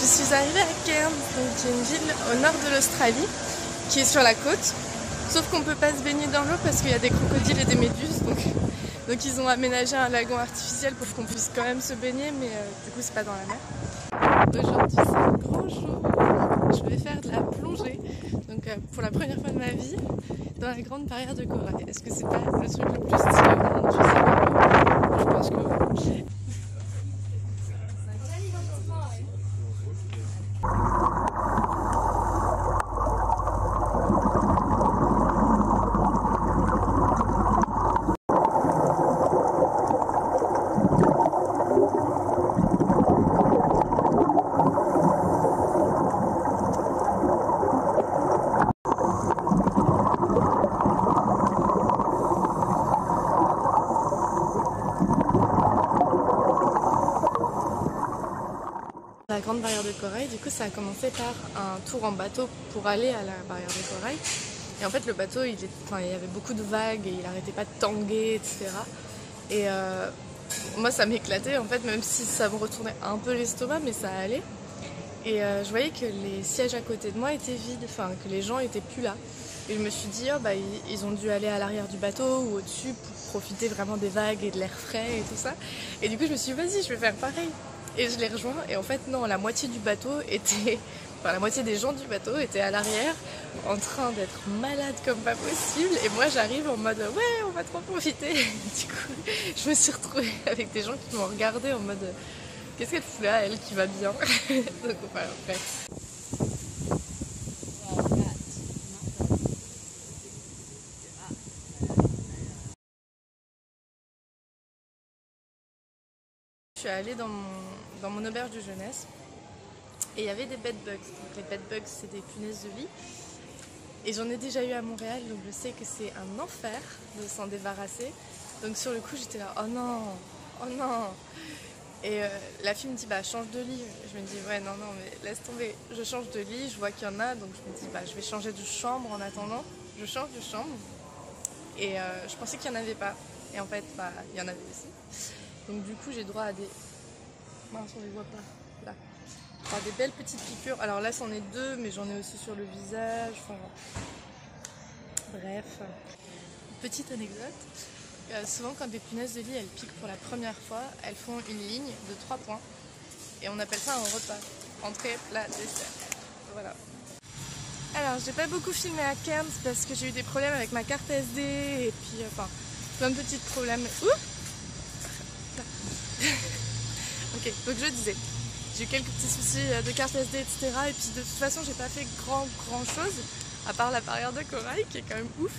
suis arrivée à Cairns, qui est une ville au nord de l'Australie, qui est sur la côte. Sauf qu'on peut pas se baigner dans l'eau parce qu'il y a des crocodiles et des méduses. Donc ils ont aménagé un lagon artificiel pour qu'on puisse quand même se baigner, mais du coup c'est pas dans la mer. Aujourd'hui c'est un grand jour. Je vais faire de la plongée, donc pour la première fois de ma vie, dans la grande barrière de corail. Est-ce que c'est pas le truc le plus stylé au monde? Je sais pas. Je pense que oui. La grande barrière de corail, du coup ça a commencé par un tour en bateau pour aller à la barrière de corail. Et en fait le bateau, il y avait beaucoup de vagues et il arrêtait pas de tanguer, etc. Et moi ça m'éclatait en fait, même si ça me retournait un peu l'estomac, mais ça allait. Et je voyais que les sièges à côté de moi étaient vides, enfin que les gens étaient plus là. Et je me suis dit, oh, bah, ils ont dû aller à l'arrière du bateau ou au-dessus pour profiter vraiment des vagues et de l'air frais et tout ça. Et du coup je me suis dit, vas-y, je vais faire pareil. Et je les rejoins, et en fait non, la moitié du bateau était, enfin la moitié des gens du bateau étaient à l'arrière, en train d'être malades comme pas possible, et moi j'arrive en mode ouais, on va trop profiter. Du coup, je me suis retrouvée avec des gens qui m'ont regardé en mode qu'est-ce qu'elle fout là, elle qui va bien. Donc enfin, bref. Je suis allée dans mon auberge de jeunesse et il y avait des bedbugs. Donc les bedbugs, c'est des punaises de lit. Et j'en ai déjà eu à Montréal, donc je sais que c'est un enfer de s'en débarrasser. Donc sur le coup, j'étais là, oh non, oh non. Et la fille me dit, bah change de lit. Je me dis, ouais, non, non, mais laisse tomber. Je change de lit, je vois qu'il y en a, donc je me dis, bah je vais changer de chambre en attendant. Je change de chambre. Et je pensais qu'il n'y en avait pas. Et en fait, bah, il y en avait aussi. Donc du coup, j'ai droit à des... Mince, on les voit pas. Là. Enfin, des belles petites piqûres. Alors là, c'en est deux, mais j'en ai aussi sur le visage. Enfin, bref. Petite anecdote. Souvent, quand des punaises de lit, elles piquent pour la première fois, elles font une ligne de 3 points. Et on appelle ça un repas. Entrée, plat, dessert. Voilà. Alors, j'ai pas beaucoup filmé à Cairns parce que j'ai eu des problèmes avec ma carte SD et puis, enfin, plein de petits problèmes. Ouh. Ok, donc je disais, j'ai eu quelques petits soucis de carte SD, etc. Et puis de toute façon, j'ai pas fait grand chose, à part la barrière de corail, qui est quand même ouf.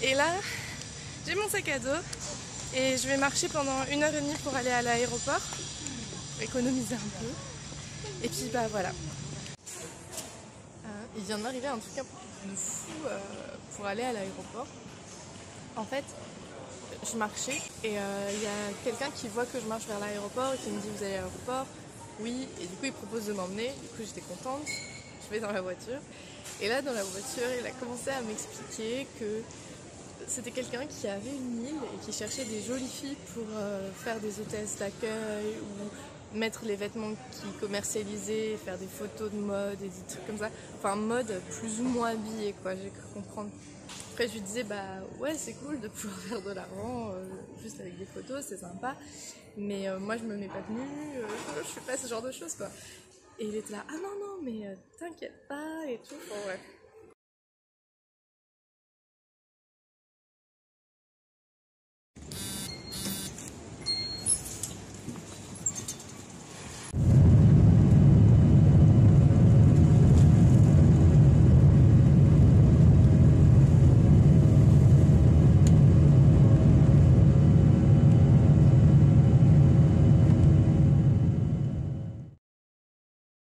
Et là, j'ai mon sac à dos, et je vais marcher pendant 1h30 pour aller à l'aéroport, économiser un peu. Et puis bah voilà. Il vient de m'arriver un truc un peu de fou pour aller à l'aéroport. En fait, je marchais et il y a quelqu'un qui voit que je marche vers l'aéroport et qui me dit vous allez à l'aéroport? Oui, et du coup il propose de m'emmener, du coup j'étais contente, je vais dans la voiture et là dans la voiture il a commencé à m'expliquer que c'était quelqu'un qui avait une île et qui cherchait des jolies filles pour faire des hôtesses d'accueil ou mettre les vêtements qu'il commercialisait, faire des photos de mode et des trucs comme ça, enfin mode plus ou moins habillé quoi, j'ai cru comprendre. Après je lui disais bah ouais c'est cool de pouvoir faire de l'argent juste avec des photos, c'est sympa, mais moi je me mets pas de nu, je fais pas ce genre de choses quoi. Et il était là, ah non non mais t'inquiète pas et tout, bon, ouais.